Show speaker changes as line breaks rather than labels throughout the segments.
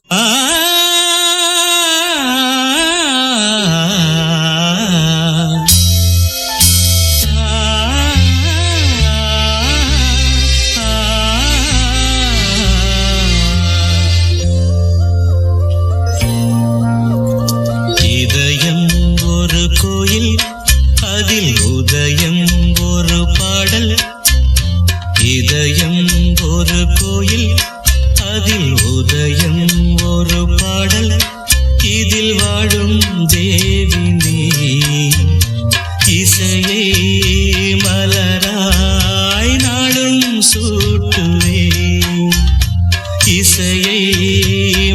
இதயம் ஒரு கோயில், அதில் உதயம் ஒரு பாடல். இதயம் ஒரு கோயில், அதில் உதயம் ஒரு பாடல். இதில் வாழும் தேவி நீ, இசையை மலராய் நாளும் சூட்டுவே. இசையை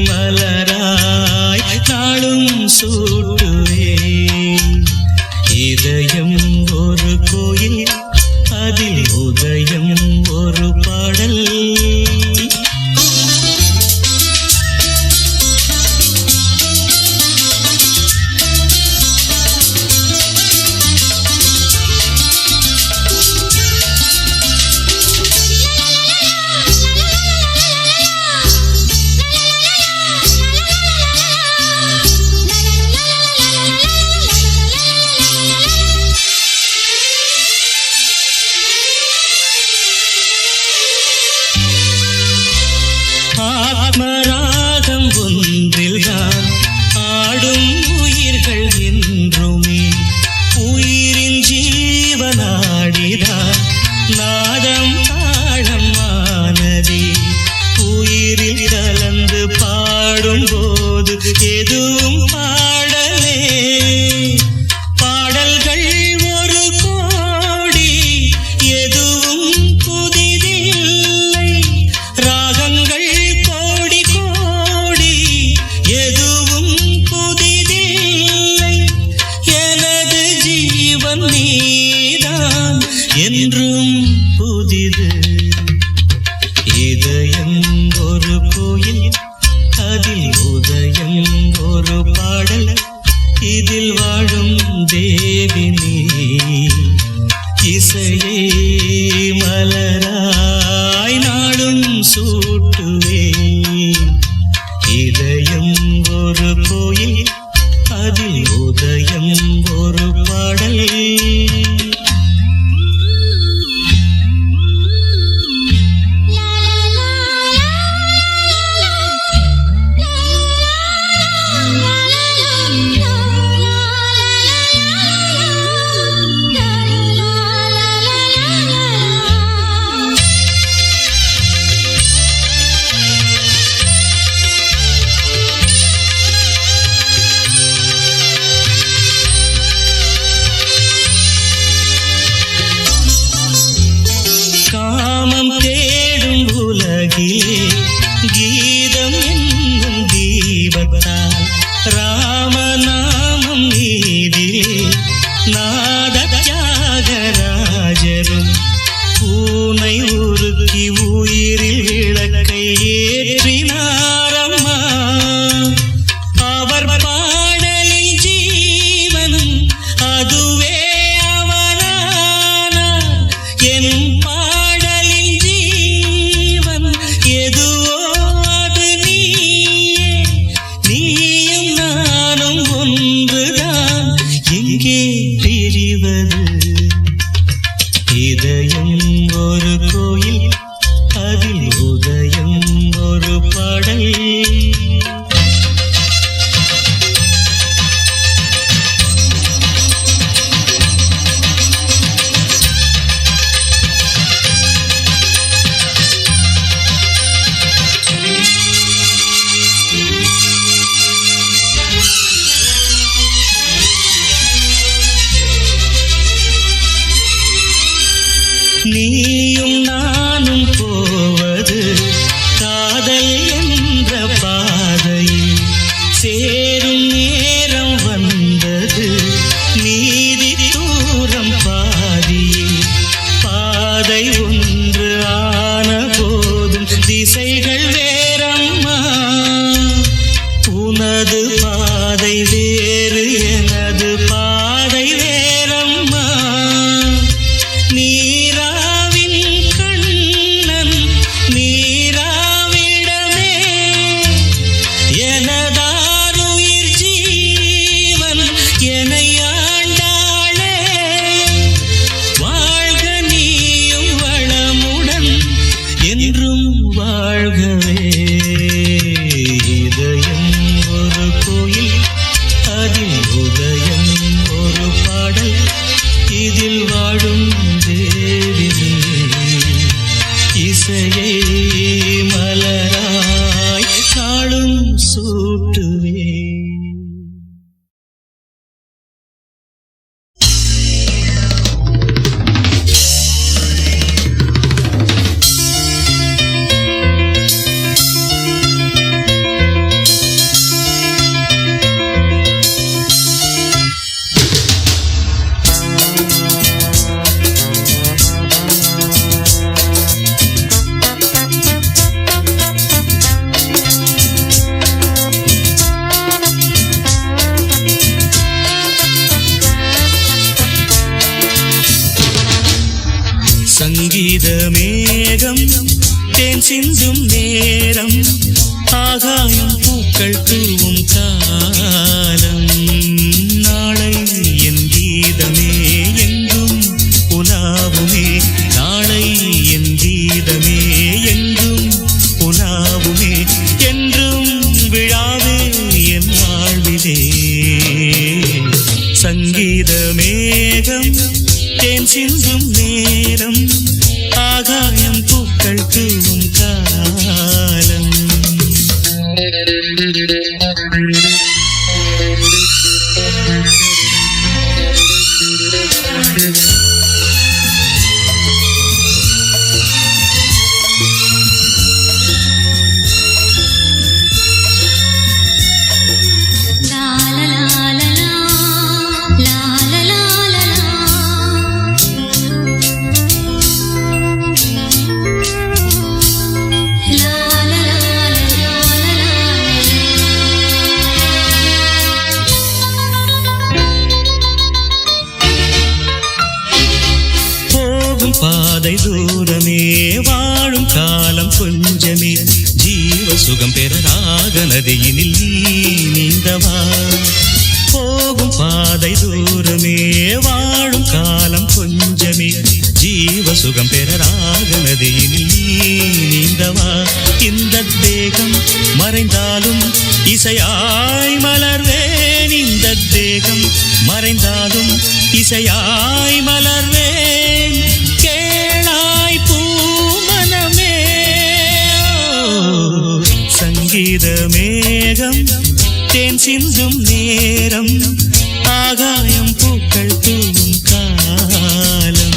மலராய் நாளும் சூட்டுவே. இதயம் ஒரு கோயில், அதில் உதயம் ஒரு பாடல். ஆத்மராகம் ஒன்றில்தான் ஆடும் உயிர்கள் என்றுமே. உயிரின் ஜீவனாடிதான் நாதம் தாளமானதே. உயிரில் கலந்து பாடும்போது எதுவும் பாடலே. பாடல்கள் ஒரு கோடி, எதுவும் புதிதில்லை. ராகங்கள் கோடி கோடி, எதுவும் புதிதில்லை. எனது ஜீவன் நீதான், என்றும் புதிது. இதயம் ஒரு கோயில், அதில் உதயம் ஒரு பாடல். இதில் வாழும் தேவி நீ, இசையை மலராய் நாளும் சூட்டுவே. இதயம் ஒரு கோயில், அதில் உதயம் ஒரு பாடல். காமம் தேடும் உலகிலே கீதம் என்னும் தீபத்தால் ராமநாமம் நீதிலே நாத தியாகராஜரும் பூனை உருக்கி உயிரில் விளக்கை ஏற்றினாரம்மா. அவர் பாடலில் ஜீவனும் அதுவே அவனானார். என் பாடலில் ஜீவன் எதுவோ மேகம் தேன் சிந்தும் நேரம் ஆகாயம் பூக்கள் தூவும் காலம் நாளை என் கீதமே எங்கும் உலாவுமே நாளை என் கீதமே எங்கும் உலாவுமே என்றும் விழாவே என் வாழ்விலே சங்கீத மேகம் தேன் சிந்தும் நேரம் ஆகாயம் பூக்கள் தூவும் காலம் பாதை தூரமே வாழும் காலம் கொஞ்சமே ஜீவ சுகம் பெற ராக நதியினில் நீ நீந்தவா போகும் பாதை தூரமே வாழும் காலம் கொஞ்சமே ஜீவ சுகம் பெற ராக நதியினில் நீ நீந்தவா இந்த தேகம் மறைந்தாலும் இசையாய் மலர்வேன் இந்த தேகம் மறைந்தாலும் இசையாய் மலர்வேன் கேளாய் பூமனமே சங்கீத மேகம் தேன் சிந்தும் நேரம் ஆகாயம் பூக்கள் தூவும் காலம்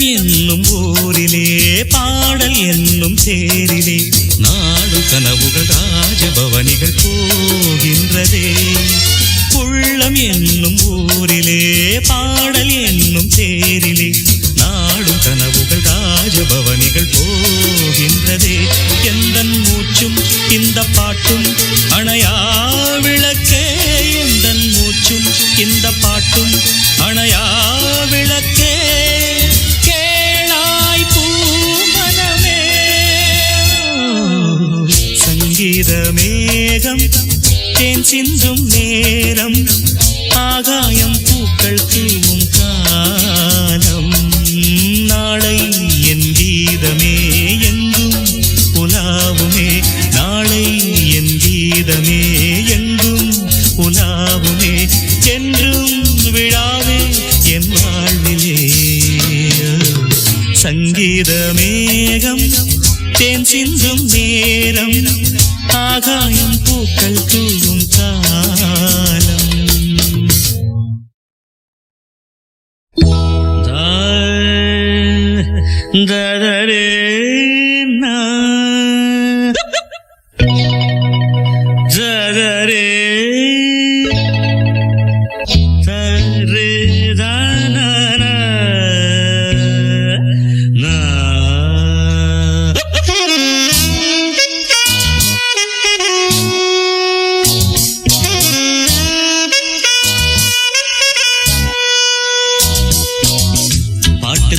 என்னும் ஊரிலே பாடல் என்னும் தேரிலே நாடு கனவுகள் ராஜபவனிகள் போகின்றதே உள்ளம் என்னும் ஊரிலே பாடல் என்னும் தேரிலே நாடு கனவுகள் ராஜபவனிகள் போகின்றதே எந்தன் மூச்சும் இந்த பாட்டும் அணையா விளக்கே எந்தன் மூச்சும் இந்த பாட்டும் அணையா விளக்கே சங்கீத மேகம் தேன் சிந்தும் நேரம் ஆகாயம் பூக்கள் தூவும் காலம் நாளை என் கீதமே எங்கும் உலாவுமே நாளை என் கீதமே எங்கும் உலாவுமே என்றும் விழாவே என் வாழ்விலே சங்கீத மேகம் தேன் சிந்தும் நேரம் ஆகாயம் பூக்கள் தூவும் காலம் தரே தரே தரே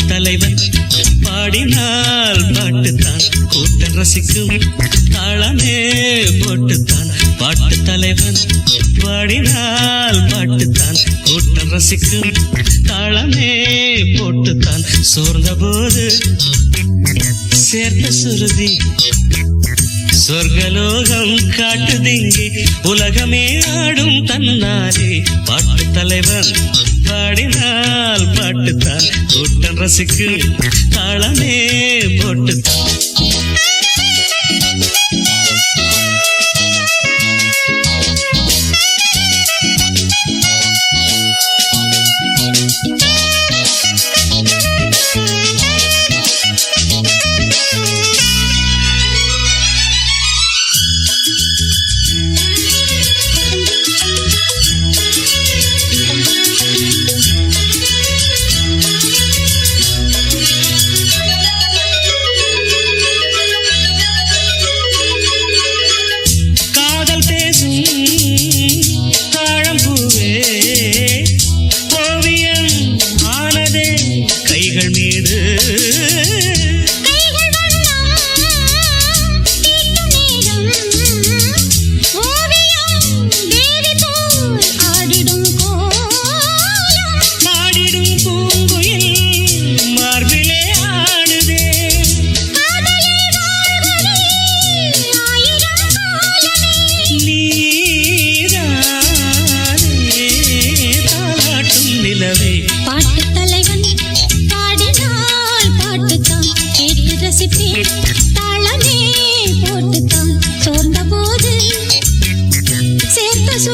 தலைவன் பாடினால் பாட்டுத்தான் கூட்டம் ரசிக்கும் தாளமே போட்டுத்தான் பாட்டு தலைவன் பாடினால் பாட்டுத்தான் கூட்டம் ரசிக்கும் தாளமே போட்டுத்தான் சோர்ந்த போது சேர்த்த சுருதி சொர்க்கலோகம் காட்டுதிங்கே உலகமே ஆடும் தன்னாலே பாட்டு தலைவன் பாடினால் பாட்டுத்தான் கூட்டம் ரசிக்கும் தாளமே போட்டுத்தான்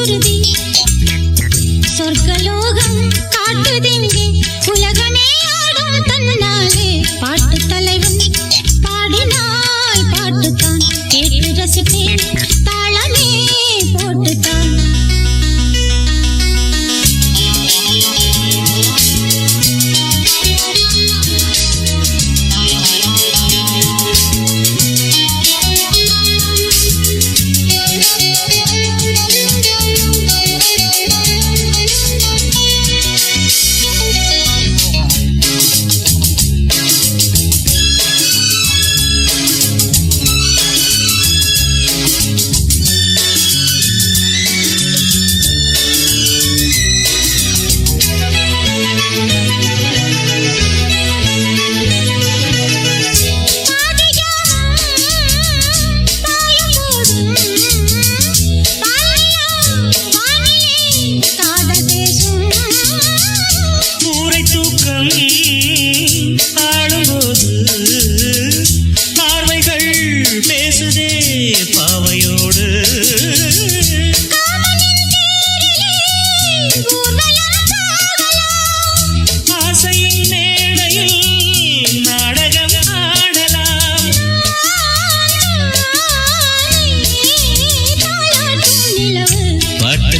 சுருதி சொர்க்கலோகம் காட்டுதிங்கே உலகமே ஆடும் தன்னாலே பாட்டு தலைவன் பாடினால் பாட்டுத்தான் கேட்டு ரசிப்பேன் தாளமே போட்டுத்தான்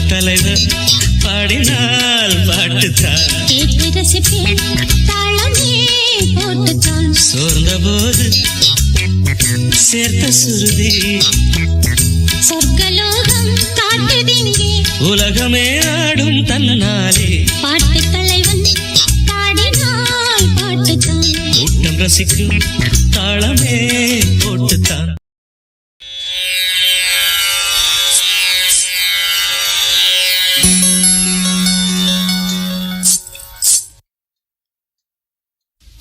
தலைவர் பாடினால் பாட்டுத்தான்
கேட்டு ரசிப்பேன் தாளமே போட்டுத்தான்
சோர்ந்த போது சேர்த்த சுருதி
சொர்க்கலோகம் காட்டுதிங்கே
உலகமே ஆடும் தன்னாலே
பாட்டு தலைவன் பாடினால் பாட்டுத்தான்
கூட்டம் ரசிக்கும் தாளமே போட்டுத்தான்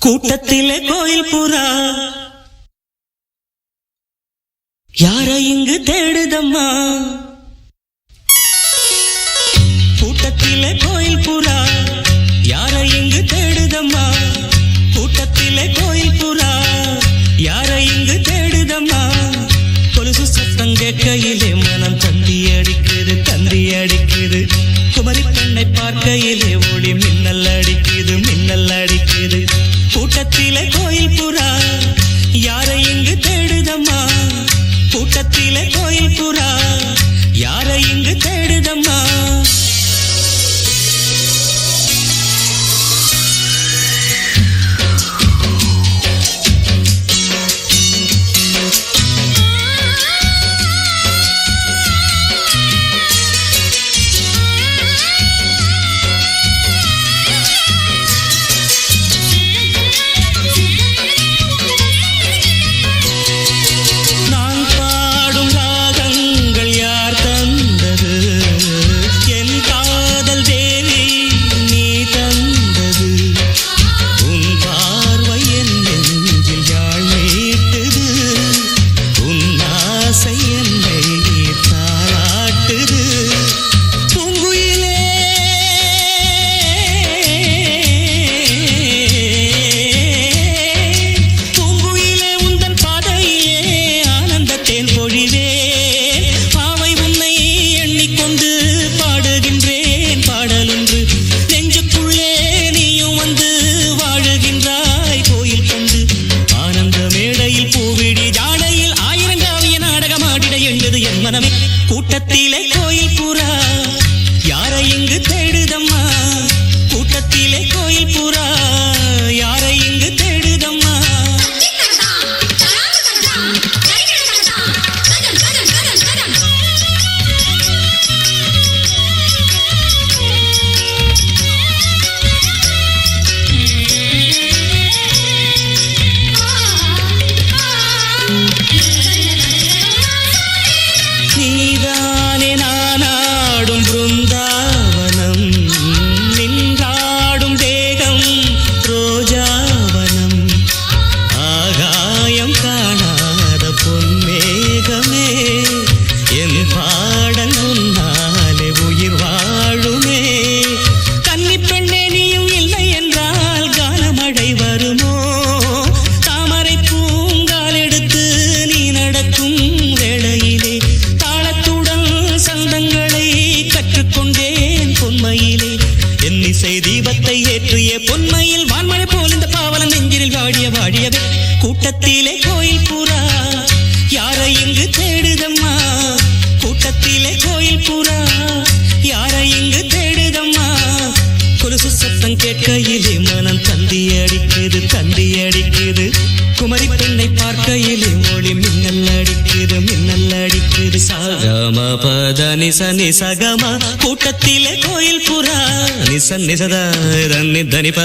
கூட்டத்திலே கோயில் புறா யார இங்கு தேடுதம்மா கூட்டத்திலே கோயில் புறா யார இங்கு தேடுதம்மா கூட்டத்திலே கோயில் புறா யார இங்கு தேடுதம்மா கொலுசு சத்தம் கேட்கையிலே மனம் தந்தி அடிக்குது குமரி பெண்ணை பார்க்கையிலே ஒளி மின்னல் அடிக்குது கூட்டத்திலே கோயில் புறா யாரை இங்கு தேடுதம்மா கூட்டத்திலே கோயில் புறா யாரை இங்கு தேடுதம்மா கண்டுகொண்டேன் பொன்மையிலே என்னிசை தீபத்தை ஏற்றிய பொன்மையில் வான்மழை போல் இந்த பாவலம் நெஞ்சில் வாடிய வாடியவே கூட்டத்திலே கோயில் புறா யாரை இங்கு தேடுதம்மா கூட்டத்திலே கோயில் புறா யாரை இங்கு தேடுதம்மா கொலுசு சத்தம் கேட்கையிலே மனம் தந்தி அடிக்குது குமரி பெண்ணை பார்க்கையிலே மொழி மின்னல் அடிக்குது சகம பத நிச நிசகம கூட்டத்திலே கோயில் புறா நிச நிசத நிதனிப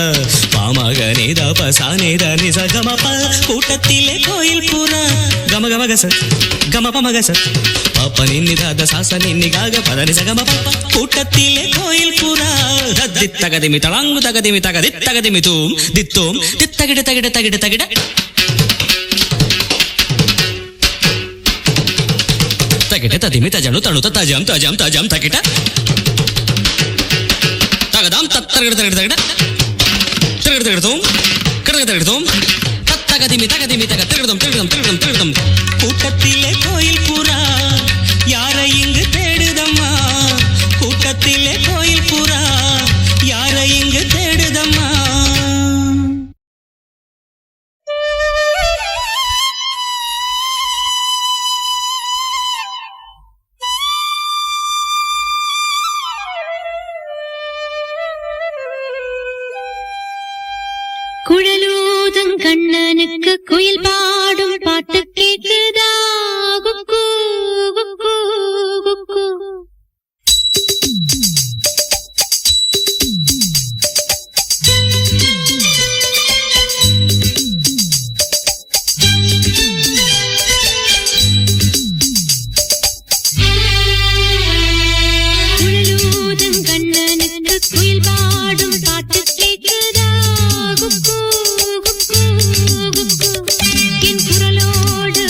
பாமக நிதப சானித நிசகம ப கூட்டத்திலே கோயில் புறா கம கம கச கம பம கச பப்ப நின்னிதாத சாச நின்னிகாக பத நிசகம ப கூட்டத்திலே கோயில் புறா தித்தகதிமி தளாங்கு தகதிமி தகதி தகதிமி தூம் தித்தோம் தித்தகிட தகிட தகிட தகிட தகிட ததிமி தஜனு தணு தஜம் தஜம் தஜம் தகிட தகதாம் தத்தகிட தகிட தகிட தகிட தகிடதோம் கடக தகிடதோம் தத்தகதிமி தகதிமி தக திருடம் திருடம் திருடம் திருடம் கூட்டத்திலே கோயில் புறா யாரை இங்கு தேடுதம்மா கூட்டத்திலே கோயில் புறா யாரை இங்கு தேடுதம்மா
குழலூதும் கண்ணனுக்கு குயில் பாடும் பாட்டு கேக்குதா குக்கு குக்கு குக்கு குழலூதும் கண்ணனுக்கு குயில் பாடும் பாட்டு கேக்குதா குக்கு குக்கு குக்கு என் குரலோடு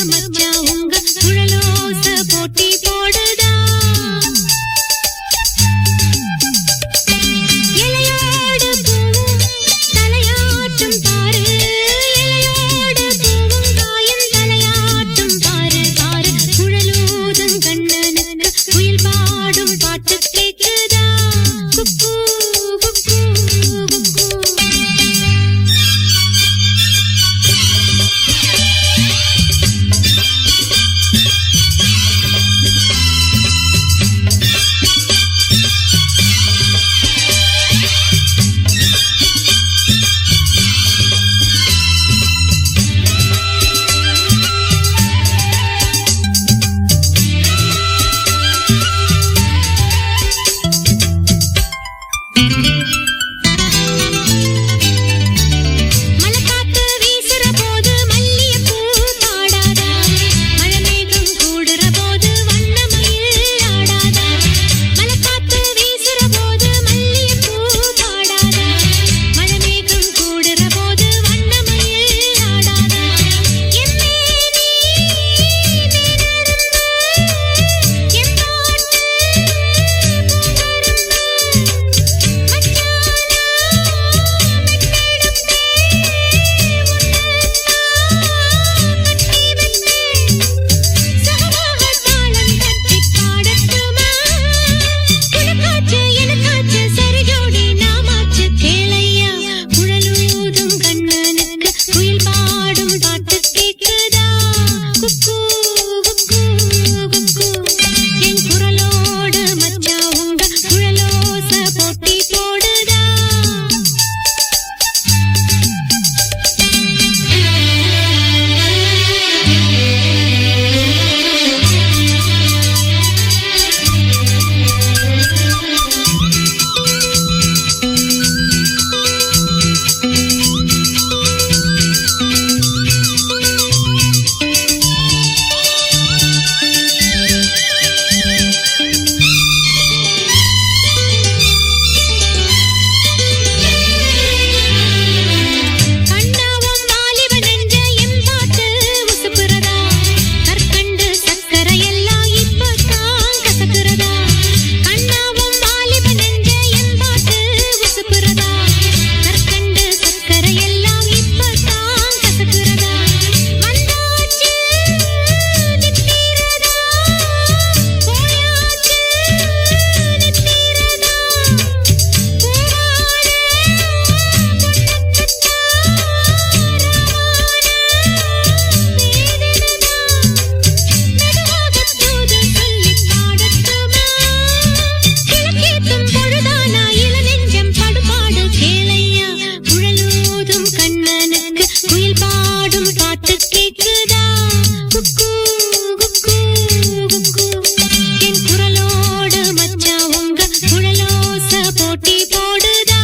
போட்டி போடுதா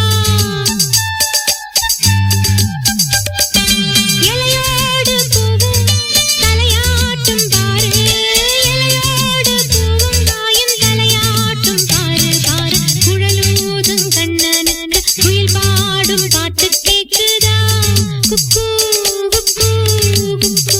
இலையோடு பூவும் தலையாட்டும் பாரு இலையோடு பூவும் தாயும் தலையாட்டும் பாரு பாரு குழலூதும் கண்ணனுக்கு குயில் பாடும் பாட்டு கேக்குதா குக்கூ குக்கூ குக்கூ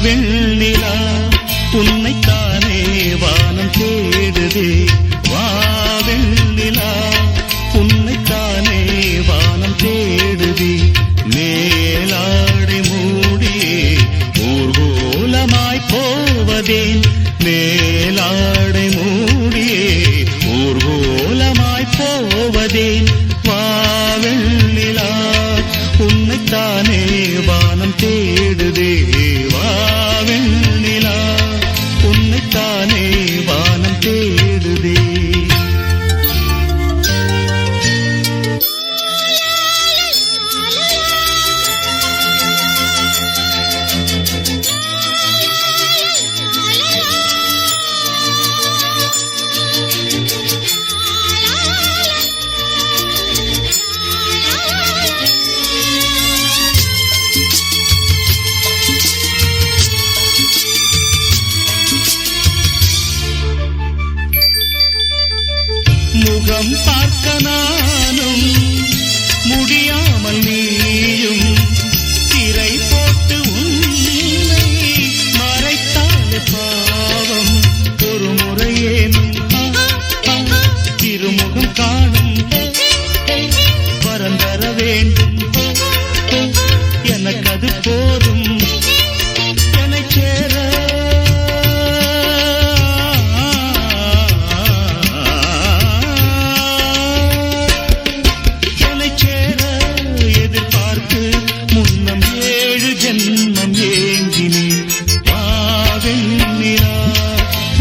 வெண்ணிலா உன்னைத்தானே வானம் தேடுதே வா வெண்ணிலா உன்னைத்தானே வானம் தேடுதே மேலாடை மூடியே ஊர்கோலமாய் போவதேன் மேலாடை மூடியே ஊர்கோலமாய் போவதேன் வா வெண்ணிலா உன்னைத்தானே வானம் தேடுதே வாவெண்ணிலா உன்னைத்தானே வானம் தேடுதே முகம் பார்க்க நானும் முடியாமல் நீயும் திரை போட்டு உன்னை மறைத்தாலே பாவம் ஒரு முறையேனும் திருமுகம் காணும் வரந்தர வேண்டும் எனக்கு அது போதும் என்னை சேர ஜன்மம் ஏங்கினே வாவெண்ணிலா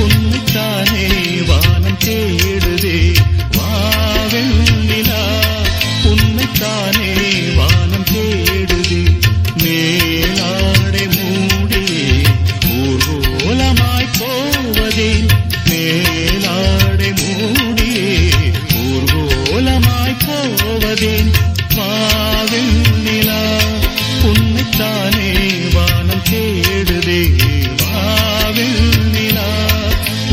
உன்னைத்தானே வானம் தேடுதே வாவெண்ணிலா உன்னைத்தானே வானம் தேடுதே மேலாடை மூடியே ஊர்கோலமாய் போவதேன் மேலாடை மூடியே ஊர்கோலமாய் போவதேன் வாவெண்ணிலா உன்னைத்தானே வானம் தேடுதே வாவெண்ணிலா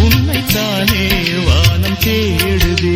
உன்னைத்தானே வானம் தேடுதே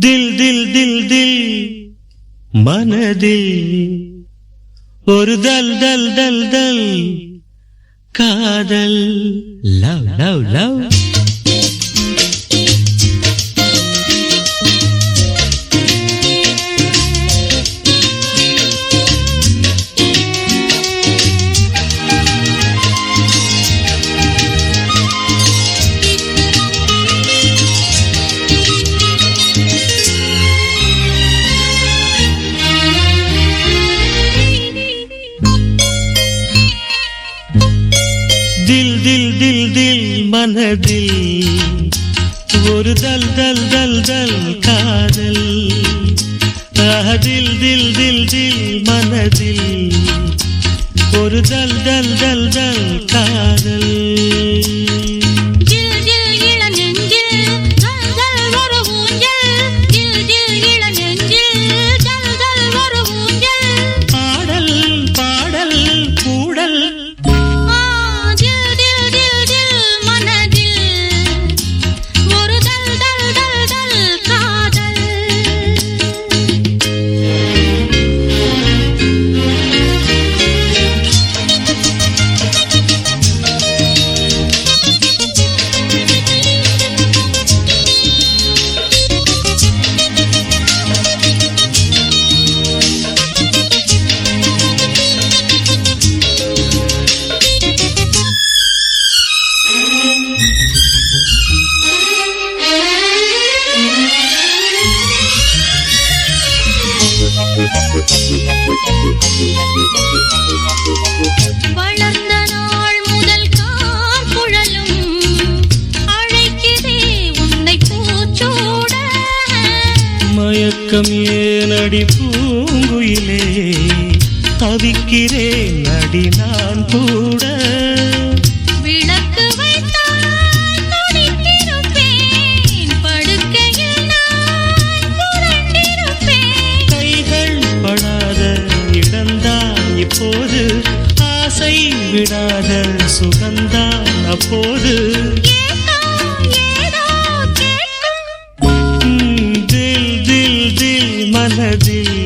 தில் தில் தில் தில் மனதில் ஒரு தல் தல் தல் தல் காதல். Love love love. தில் தில் தில் தில் மனதில் ஒரு தல் தல் தல் தல் காதல். தில் தில் தில் தில் மனதில் ஒரு தல் தல் தல் தல் காதல்.
வளர்ந்த நாள் முதல் கார்குழலும் அழைக்கிறே உன்னை பூச்சூட.
மயக்கம் ஏனடி பூங்குயிலே தவிக்கிறேன் அடி நான் கூட.
விளக்கு வைத்தால் துடித்திருப்பேன், படுக்கையில் நான் புரண்டிருப்பேன்.
கைகள் படாத இடந்தான் இப்போது, ஆசை விடாத சுகந்தான் அப்போது. தில் தில் தில் மனதில்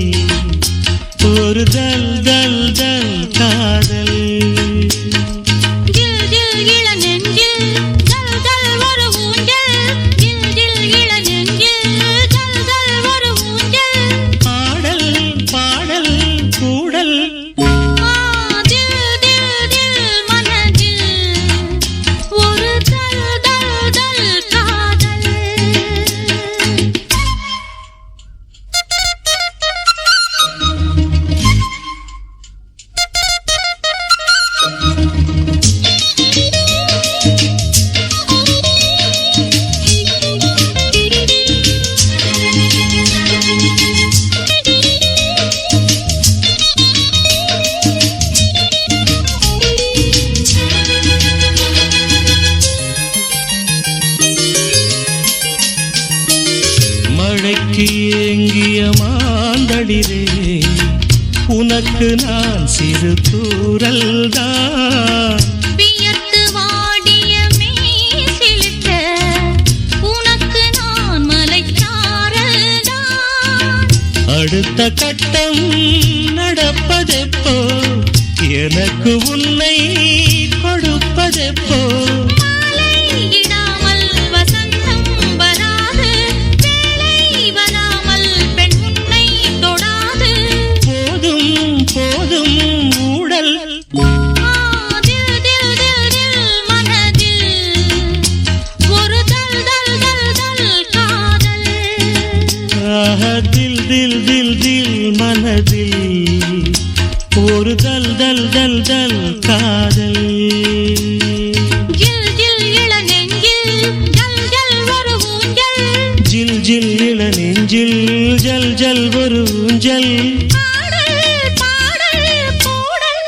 ஒரு தல் தல் தல் காதல். மழைக்கு ஏங்கிய மாந்தளிரே உனக்கு நான் சிறு தூறல்தான்.
வியர்த்து வாடிய மேசிலிட்ட உனக்கு நான் மலைச்சாரல்தான்.
அடுத்த கட்டம் நடப்பதெப்போ, எனக்கு உன்னை கொடுப்பதெப்போ.
மாலையிடாமல் வசந்தம் வராது, வேலை வராமல் பெண் உன்னை தொடாது.
போதும் போதும் ஊடல்.
தில் தில் தில் தில் மனதில் ஒரு தல் தல் தல் தல் காதல்.
தில் தில் தில் தில் மனதில் ஒரு தல் தல் தல் தல் காதல்.
ஜில் ஜில் இளநெஞ்சில் ஜல் ஜல் ஒரு ஊஞ்சல்.
ஜில் ஜில் இளநெஞ்சில் ஜல் ஜல் ஒரு ஊஞ்சல்.
பாடல் பாடல் கூடல்.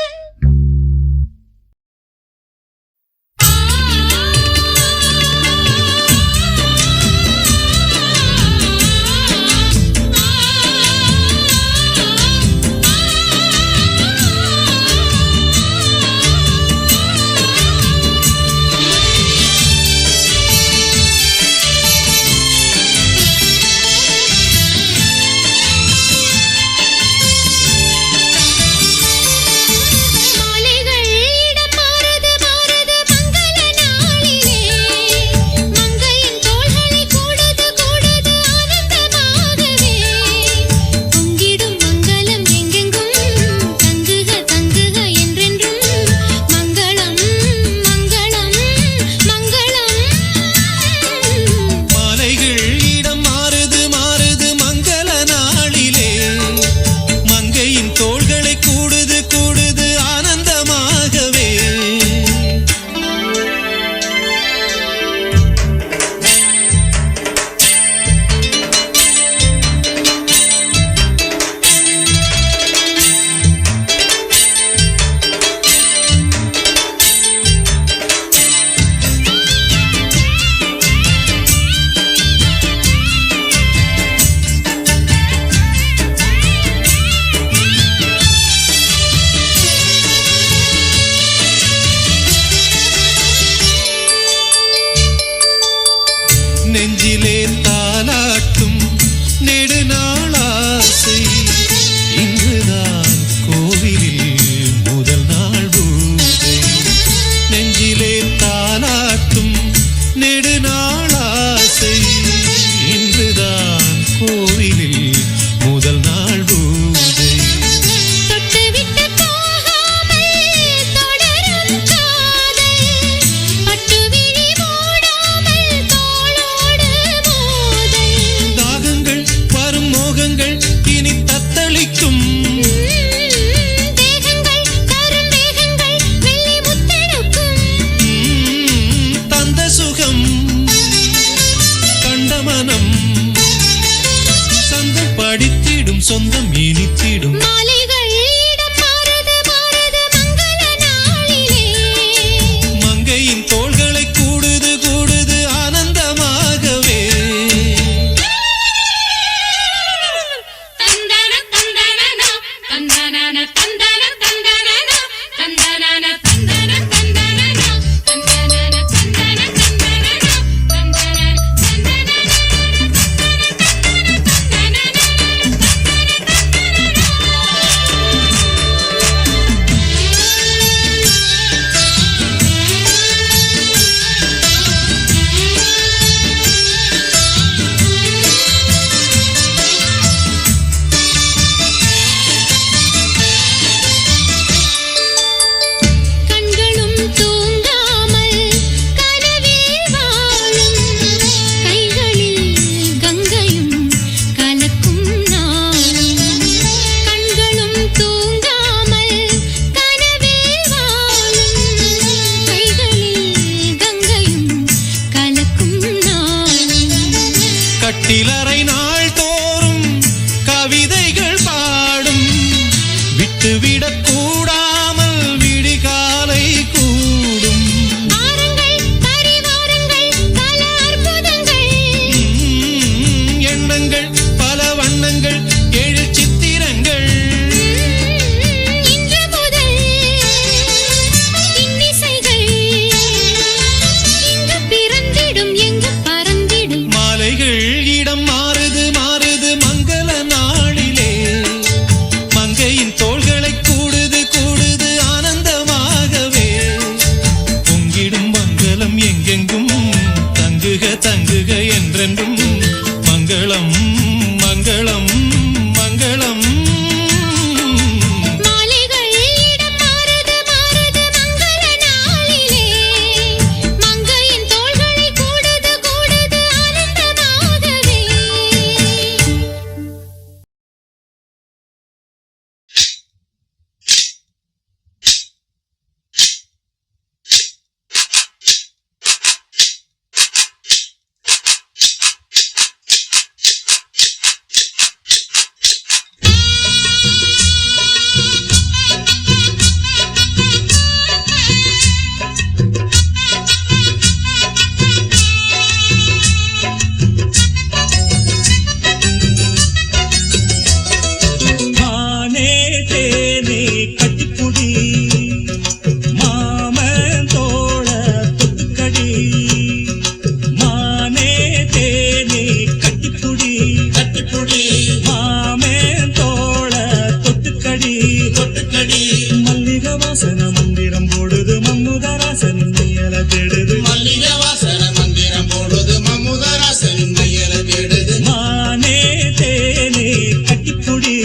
வாசன மந்திரம் போடுது மம்முதராசனின் மையல தேடுது
மல்லிகை வாசன மந்திரம் போடுது மம்முதராசனின் மையல தேடுது
மானே தேனே கட்டிப்புடி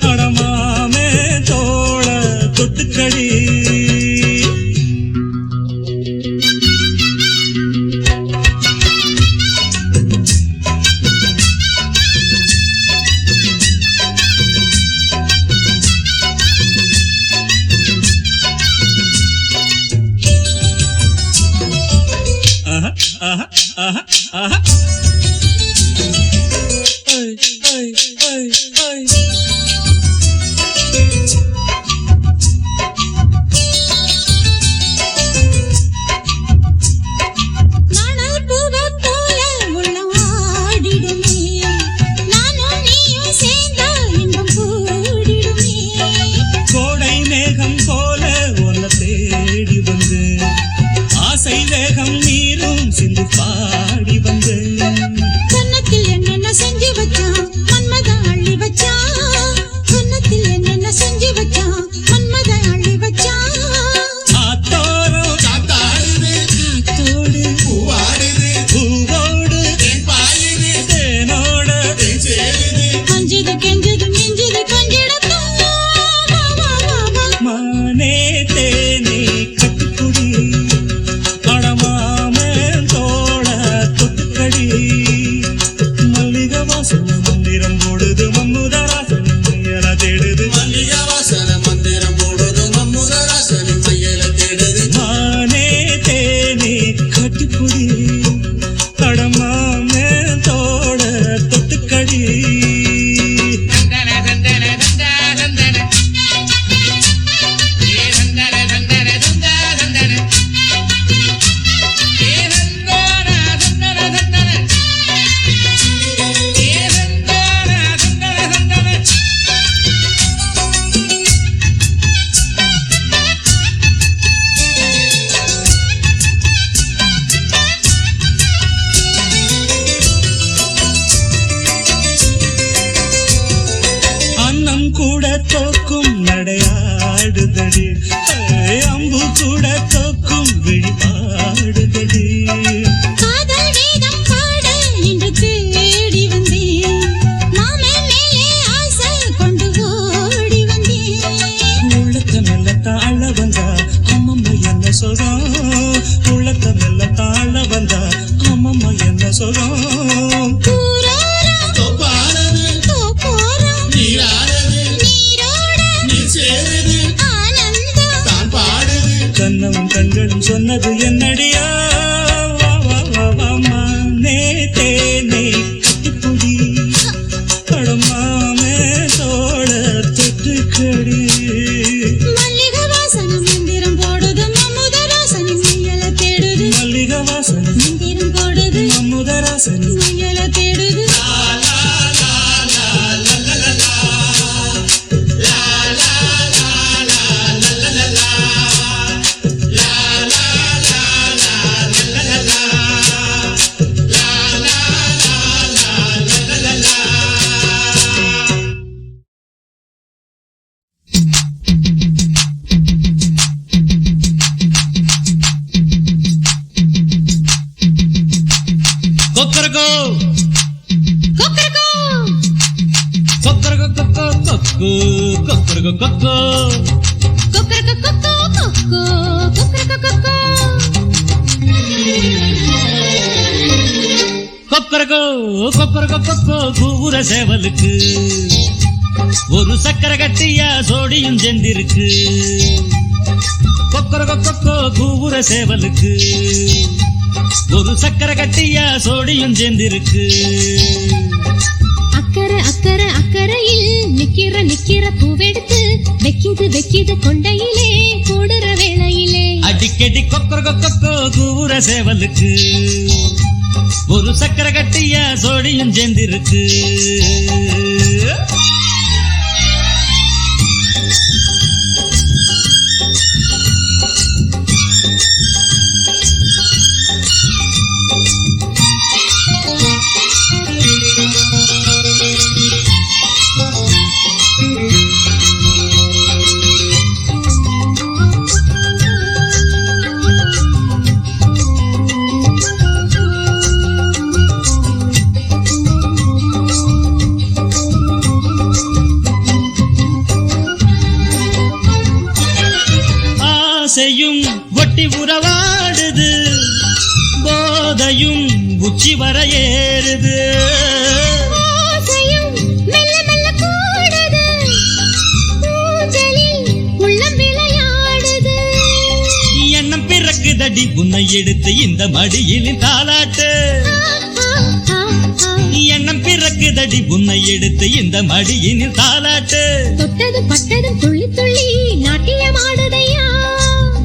அடமாமே தோள தொட்டுக்கடி
நாணல் பூவைப் போல உள்ளம் ஆடிடுமே. நானும் நீயும் சேர்ந்தால் இன்பம் கூடிடுமே.
கோடை மேகம் போல உன்னை தேடி வந்து ஆசை வேகம் நீரும் சிந்து பாடி வந்து
கன்னத்தில் என்னென்ன செஞ்சு வச்சான் மன்மதன் அள்ளி வச்சான். கன்னத்தில் என்னென்ன செஞ்சு வச்சான் மன்மதன் அள்ளி வச்சான்.
ஆத்தோரம்
காத்தாடுது
காத்தோடு
பூவாடுது
பூவோடு
தேன் பாயுது
தேனோட
தேன் சேருது
அஞ்சுது கெஞ்சுது மிஞ்சுது கொஞ்சிடத்தான். வா, வா, வா, வா.
மானே தேனே கட்டிப்புடி அடமாமே தோள தொட்டுக்கடி மல்லிகை வாசன மந்திரம் போடுது மம்முதராசனின் மையல தேடுது
மல்லிகை வாசன மந்திரம் போடுது மம்முதராசனின் மையல தேடுது
மானே தேனே கட்டிப்புடி அடமாமே தோள தொட்டுக்கடி அன்னம் கூட தோக்கும் நடையாடுதடி அம்பு கூட தோக்கும் விழிபாடுதடி
காதல் வேதம் பாட இன்று தேடி வந்தேன். மாமன் மேலே ஆசை கொண்டு ஓடி வந்தேன்.
உள்ளத்த மெல்ல தாழ வந்தா அம்மம்மா என்ன சொல்றோம் உள்ளத்த மெல்ல தாழ வந்தா அம்மம்மா என்ன சொல்றோம்
கூரோரம்
தொப்பானது
தோப்போரம்
நீரானது
நீரோட
நீர் சேருது
ஆனந்தம்.
தான் பாடுது
கண்ணமும் கண்களும் சொன்னது என்னடியா வா வா வா வா மானே தேனே கட்டிப்புடி படமாமே தோட தொட்டுக்கடி
மல்லிகை வாசன மந்திரம் போடுது மம்முதராசனின் மையல தேடுது.
மல்லிகை வாசன
மந்திரம் போடுது
மம்முதராசனி
மையல தேடுது.
கொக்கரகோ
கொக்கரக்கோ
கொக்கரகோ கொக்கோ கொக்கு கொக்கரகோ கொக்கோ
கொக்கரக்கோ கொக்கோ கொக்கோ கொக்கரக்கோ கொக்கோ.
கொக்கரகோ கொக்கரகோ கொக்கோ கூவுற சேவலுக்கு ஒரு சக்கரை கட்டியா சோடியும் செந்திருக்கு கொக்கரகோ கொக்கோ கூவுற சேவலுக்கு ஒரு சக்கரை கட்டியா சோடியும் செந்திருக்கு
அக்கறை அக்கறை அக்கறையில் நிக்கிற பூவெடுத்து வெக்கிது கொண்டையிலே கூடுற வேளையிலே.
அடிக்கடி கொக்கரகோ கொக்கோ கூவுற சேவலுக்கு ஒரு சக்கரை கட்டியா சோடியும் செந்திருக்கு
ஆசையும் ஒட்டி உறவாடுது போதையும் உச்சி வர ஏறுது
ஆசையும் மெல்ல மெல்ல கூடுது ஊஞ்சலில் உள்ளம் விளையாடுது
எண்ணம் பிறக்குதடி உன்னை எடுத்து இந்த மடியில் தாலாட்டு எண்ணம் பிறக்குதடி உன்னை எடுத்து இந்த மடியினில் தாலாட்டு
தொட்டது பட்டதும் துள்ளி துள்ளி நாட்டியமாடுதையா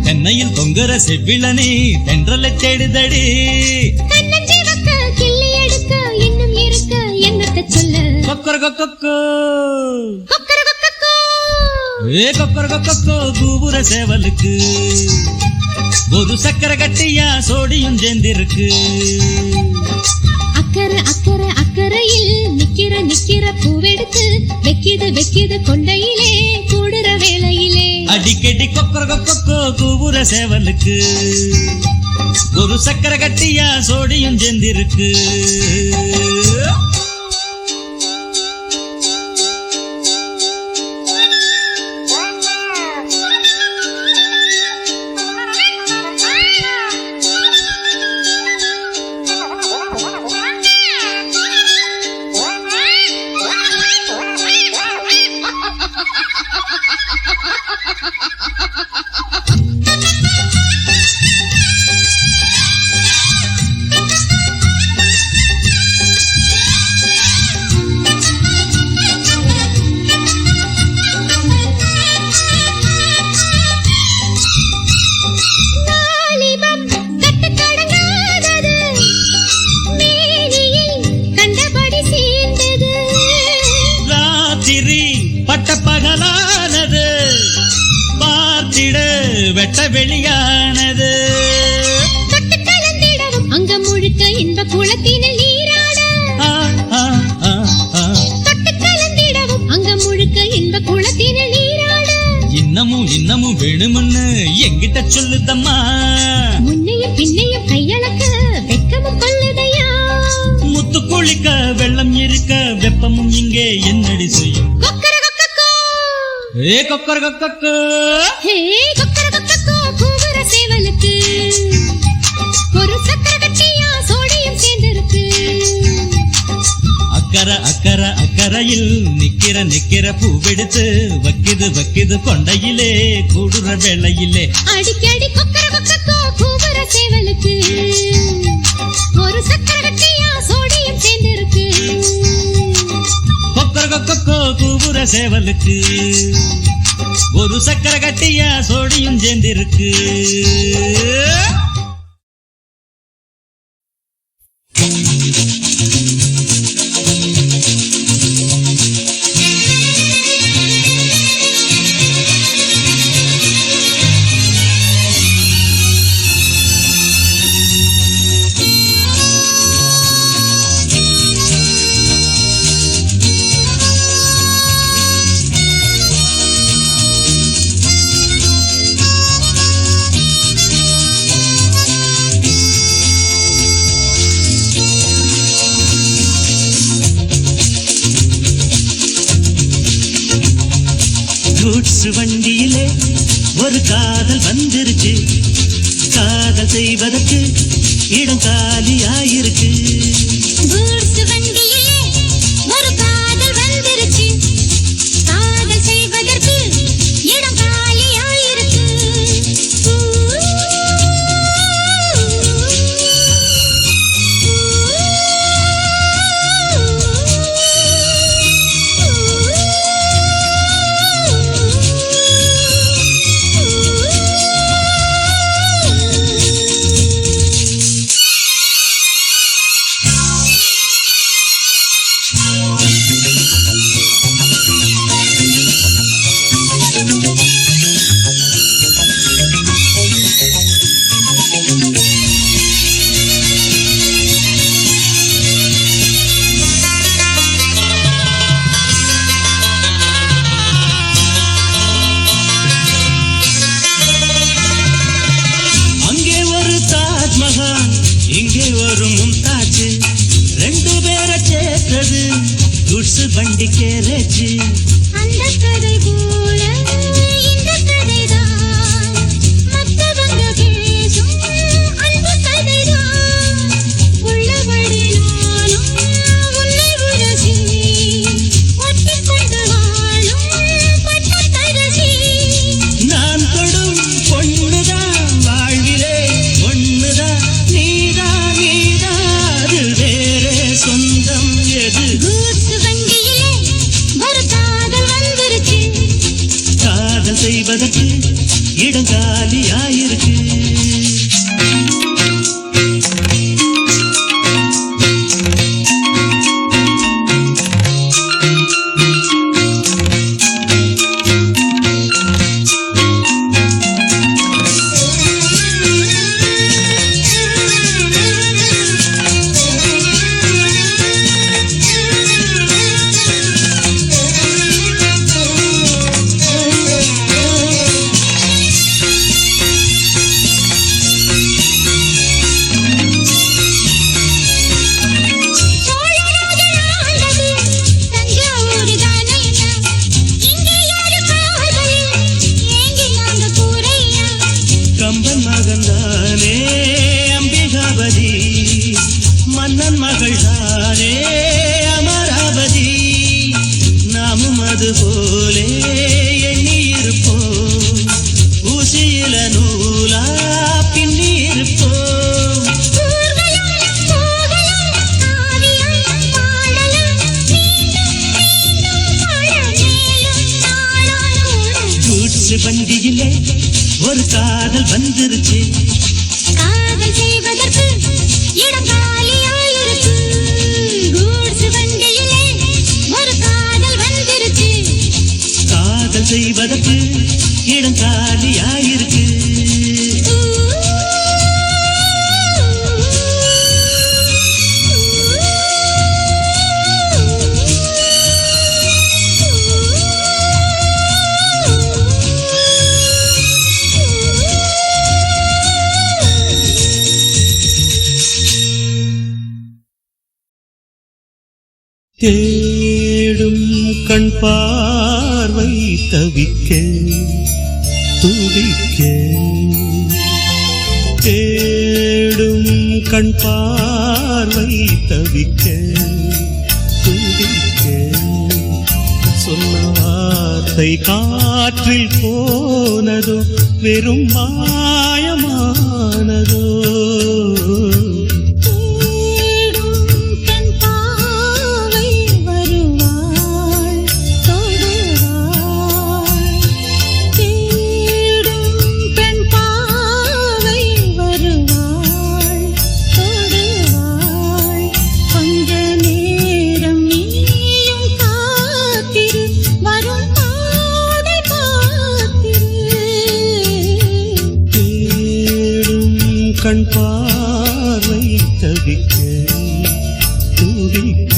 தென்னையில் தொங்குற செவ்விளனே தென்றலை தேடுதடி
கண்ணஞ்சி வக்க கிள்ளி எடுக்க இன்னும் இருக்க என்னத்த சொல்ல
கொக்கர கொக்கோ
கொக்கர கொக்கோ
ஏ கொக்கர கொக்கோ கூபுர சேவலுக்கு ஒரு சக்கரை கட்டியா சோடியும் சேர்ந்திருக்கு
அக்கறை அக்கறை அக்கறையில் நிக்கிற நிக்கிற பூவெடுத்து வெக்கிது வெக்கிது கொண்டையிலே கூடுற வேளையிலே
அடிக்கடி கொக்கர கொக்கோ கூபுர சேவலுக்கு ஒரு சக்கரை கட்டியா சோடியும் சேர்ந்திருக்கு வெட்ட வெளியானது
தொட்டு கலந்திடவும் அங்க முழுக்க இன்ப குளத்தினில் நீராட தொட்டு கலந்திடவும் அங்க முழுக்க இன்ப குளத்தினில் நீராட
இன்னமும் வேணும்னு எங்கிட்ட சொல்லுதம்மா
முன்னையும் பின்னையும் கையளக்க வெட்கமும் கொள்ளுதையா
முத்து குளிக்க வெள்ளம் இருக்க வெப்பமும் இங்கே என்னடி செய்யும்
கொக்கர கொக்கோ
ஏ கொக்கர கொக்கோ
ஹே கொக்கர கொக்கோ கூவுற சேவலுக்கு ஒரு சக்கர கட்டியா சோடியும் சேர்ந்திருக்கு
அக்கறை அக்கறை அக்கறையில் நிக்கிற பூவெடுத்து வக்கிது கொண்டையிலே கூடுற வேளையிலே
அடிக்கடி கொக்கர கொக்கோ கூவுற சேவலுக்கு ஒரு சக்கர கட்டியா சோடியும் சேர்ந்திருக்கு
கொக்கர கொக்கோ கூவுற சேவலுக்கு ஒரு சக்கரை கட்டியா சோடியும் சேர்ந்திருக்கு கூட்ஸ் வண்டியிலே ஒரு காதல் வந்துருச்சு காதல் செய்வதற்கு இடம் காலியாயிருக்கு
கூட்ஸ் வண்டியிலே ஒரு காதல் வந்துருச்சு காதல் செய்வதற்கு இடம் காலியாயிருக்கு இங்கே ஒரு மும்தாஜ் ரெண்டு பேரை சேர்த்தது குட்ஸ் வண்டி கேரேஜ்
அந்த கதை போல இந்த கதைதான்
இடங்காலியாயிருக்கு. கம்பன் மகன்தானே அம்பிகாபதி, மன்னன் மகள்தானே அமராவதி. நாமும் அது போலே எண்ணி இருப்போம், ஊசியில நூலா பின்னி இருப்போம். கூட்சு வண்டியிலே ஒரு காதல் வந்துருச்சு.
காதல் செய்வதற்கு இடம் காலியாயிருக்கு. கூட்ஸ் வண்டியிலே ஒரு காதல் வந்துருச்சு.
காதல் செய்வதற்கு இடம் காலியாயிருக்கு. தேடும் கண் பார்வை தவிக்க துடிக்க, தேடும் கண் பார்வை தவிக்க துடிக்க, சொன்ன வார்த்தை காற்றில் போனதோ வெறும் மாயமானதோ. கண் பார்வை தவிக்க துடிக்க.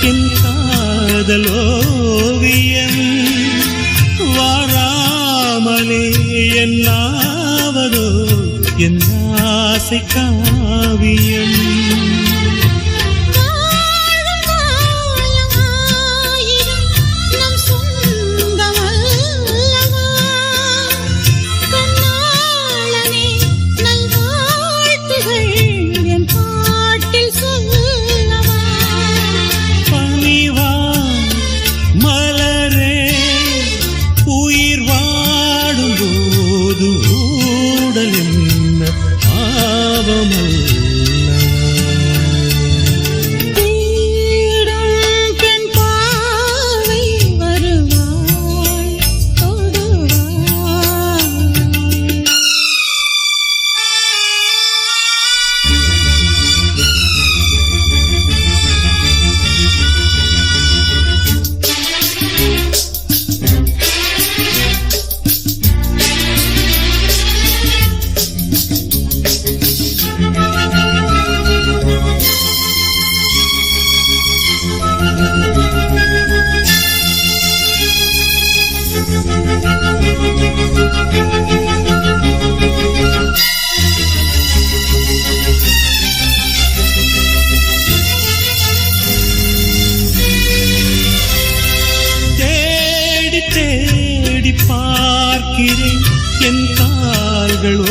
என் காதலோவியம் வாராமலே என்னாவதோ என் ஆசை காவியம்.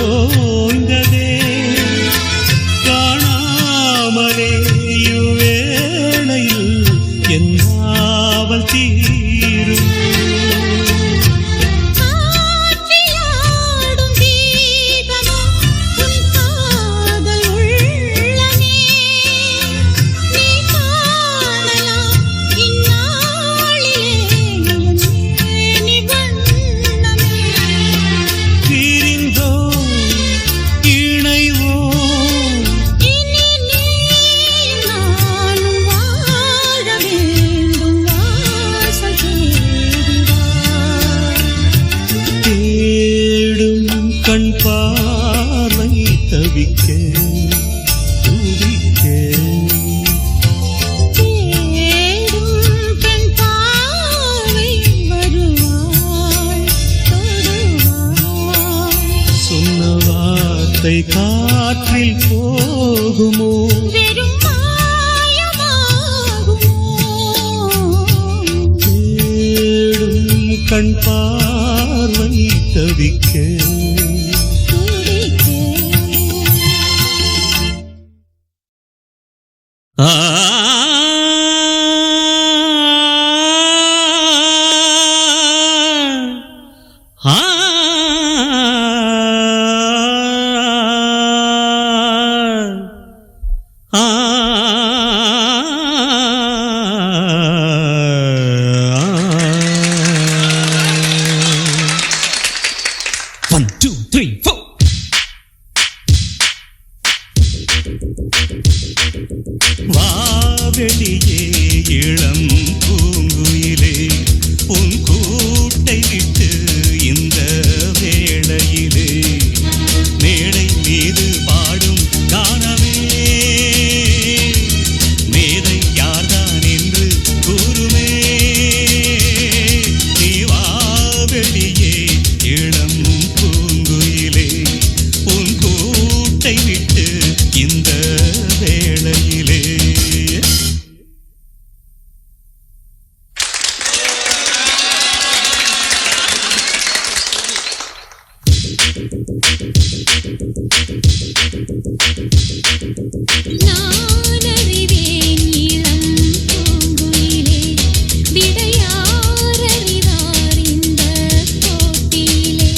ஓய்ந்ததே காணாமலே இவ்வேளையில் என் ஆவல் தீரும்
ஆற்றியாடும் தீபமோ உன் காதல் உள்ளமே நீ காணலாம் இந்நாளிலே என் மேனி வண்ணமே
பிரிந்தோம் இணைவோம்
இனி நீயும் நானும் வாழ வேண்டும் வாசல் தேடி வா
தேடும் கண் பார்வை தவிக்க துடிக்க
தேடும் பெண் பார்வை வருவாள் தொடுவாள்
சொன்ன வார்த்தை காற்றில் போகுமோ
வெறும் மாயமாகுமோ
தேடும் கண் பார்வை தவிக்க
துடிக்க
ஆ ஆ ஆ One, two, three, four.
வாவெளியே இளம் பூங்குயிலே உன் கூட்டை விட்டு இந்த வேளையிலே மேடை மீது பாடும் காணவே மேதை யார்தான் என்று கூறுமே நீ வாவெளியே இளம் பூங்குயிலே உன் கூட்டை விட்டு இந்த வேளையிலே
நான் அறிவேன் இளம் பூங்குயிலே விடையார் அறிவார் இந்த போட்டியிலே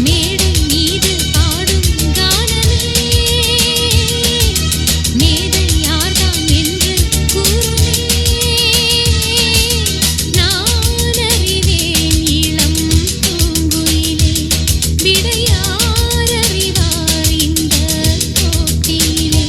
மேடை மீது பாடும் கானமே மேதை யார்தான் என்று கூறுமே நான் அறிவேன் இளம் பூங்குயிலே விடையார் அறிவார் இந்த போட்டியிலே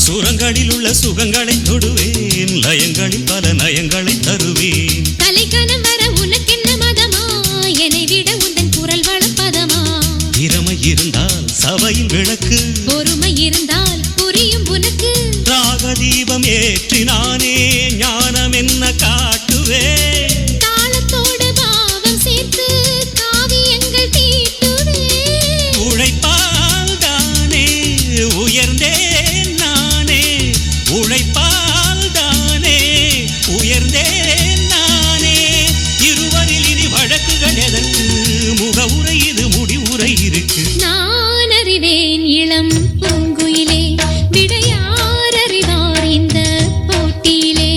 சுரங்களில் உள்ள சுகங்களை தொடுவேன் லயங்களில் பல நயங்களை தருவேன்
தலைக்கணம் வர உனக்கென்ன மதமா என்னை விட உந்தன் குரல் வளப்பதமா
திறமை இருந்தால் சபையில் விளக்கு
பொறுமை இருந்தால் புரியும் உனக்கு
ராக தீபம் ஏற்றினானே ஞானம் என்ன காட்டுவேன்
தாளத்தோடு பாவம் சேர்த்து காவியங்கள் தீட்டுவேன்
உழைப்பால் தானே உயர்ந்தேன் நானே உழைப்பால் தானே உயர்ந்தேன் நானே இருவரில் இனி வழக்குகள் எதற்கு முகவுரை இது முடிவுரை இருக்கு
நான் அறிவேன் இளம் பூங்குயிலே விடையார் அறிவார் இந்த போட்டியிலே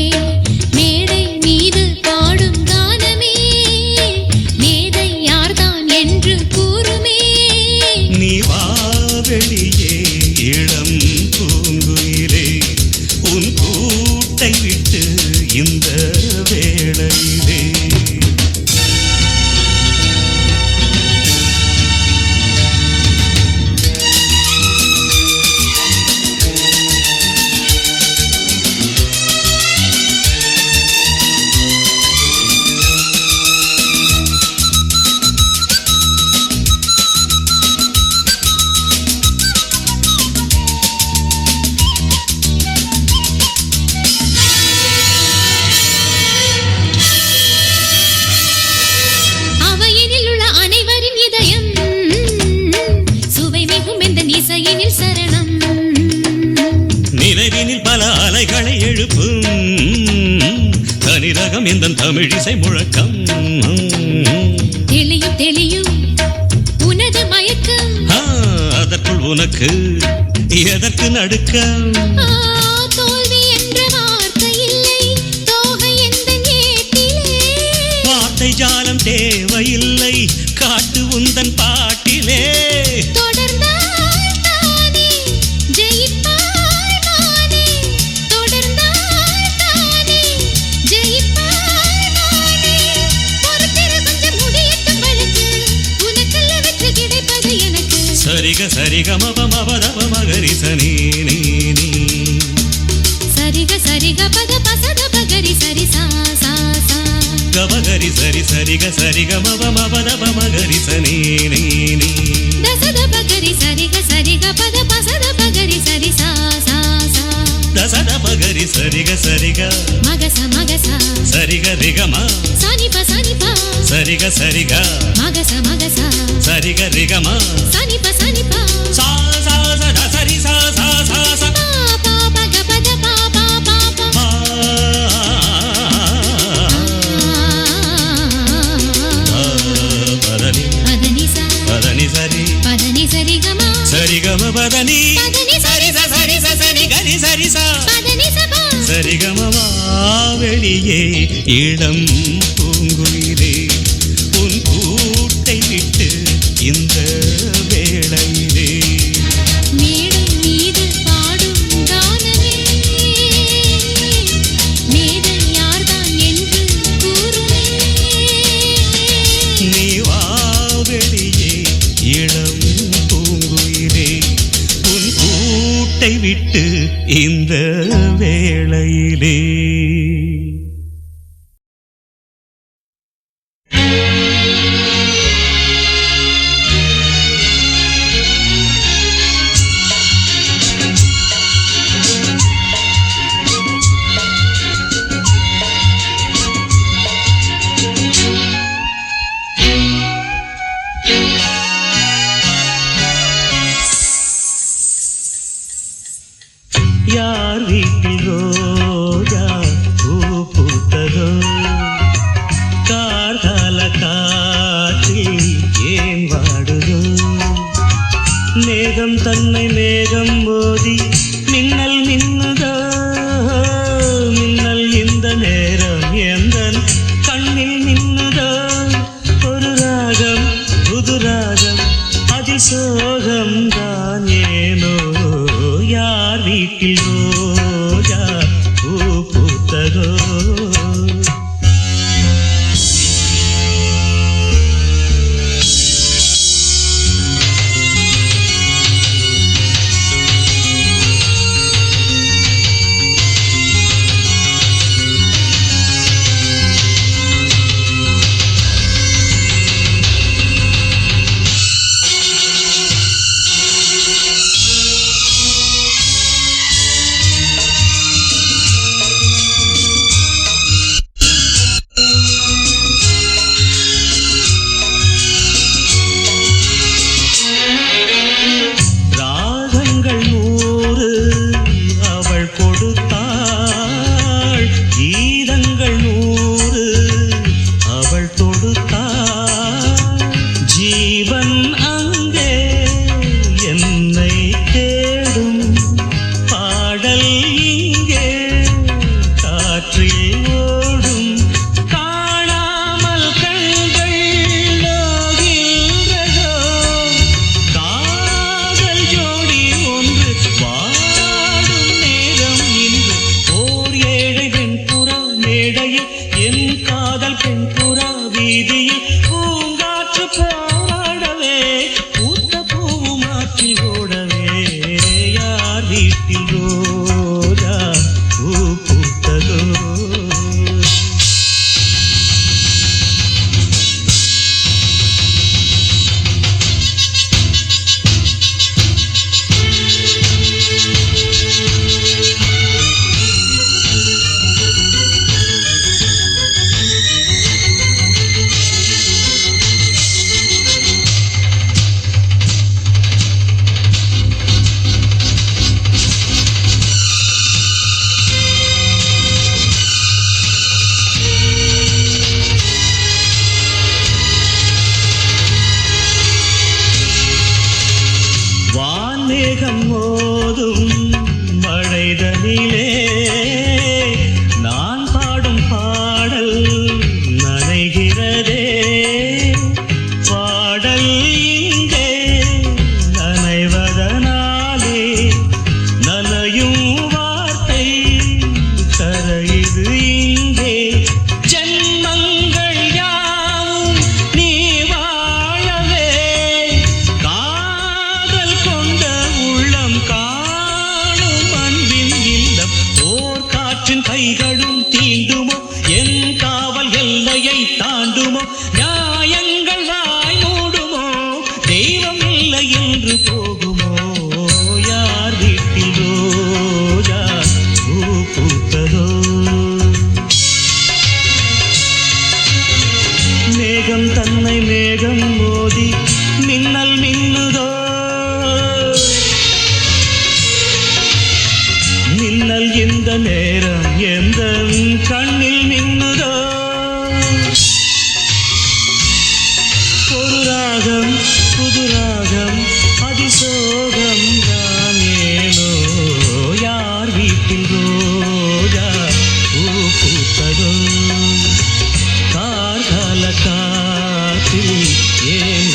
தமிழிசை முழக்கம்
தெளியும் தெளியும் உனது மயக்கம்
அதற்குள் உனக்கு எதற்கு நடுக்கம்
தோல்வி என்ற வார்த்தை இல்லை தோகை எந்த ஏட்டிலே
வார்த்தை ஜாலம் தேவையில்லை காட்டு உந்தன் பாட்டிலே
தொடர்ந்தால் தானே ஜெயிப்பாய் மானே தொடர்ந்தால் தானே ஜெயிப்பாய் மானே பொறுத்திரு கொஞ்சம் முடியட்டும் வழக்கு உனக்கல்ல வெற்றி கிடைப்பது எனக்கு
சரிக சரிக மப மபதப மகரி சனி நீ நீ
சரிக சரிக பத பசத பகரி சரி சா சா சா
கபகரி சரி சரிக சரிக மப மபதப மகரி சனி நீ நீ
தசத பகரி சரிக சரிக பத பசத பகரி சரி சா சா சா
தசத பகரி சரிக சரிக
மகச மகச
சரிக ரிகம
சனிப சனிப
சரிக சரிக
மகச மகச
சரிக ரிகம
சனிப சனிப
சா சா சத சரி சா சா சா சா
பா பா பக பத பா பா பா பா
பதனி
பதனி சா
பதனி சரி
பதனி சரி கம
சரிகம பதனி
பதனி
சரி ச சரி ச சரி கரி சரி சா
பதனி சபா
சரிகமவா வெளியே இளம் பூங்குயிலே உன் கூட்டை விட்டு இந்த வேளையிலே
மேடை மீது பாடும் கானமே மேடை யார்தான் என்று கூறுமே
நீ வா வெளியே இளம் பூங்குயிலே உன் கூட்டை விட்டு இந்த வேளையிலே யார் வீட்டில் ரோஜா பூ பூத்ததோ கார்கால காற்றில் ஏன் வாடுதோ மேகம் தன்னை மேகம் மோதி மின்னல் மின்னுதோ மின்னல் இந்த நேரம் எந்தன் கண்ணில் மின்னுதோ ஒரு ராகம் புது ராகம் அதில் சோகம் தான் ஏனோ யார் வீட்டில் ரோஜா பூ பூத்ததோ
ரோஜா பூ பூத்ததோ கார்கால காற்றில் ஏன்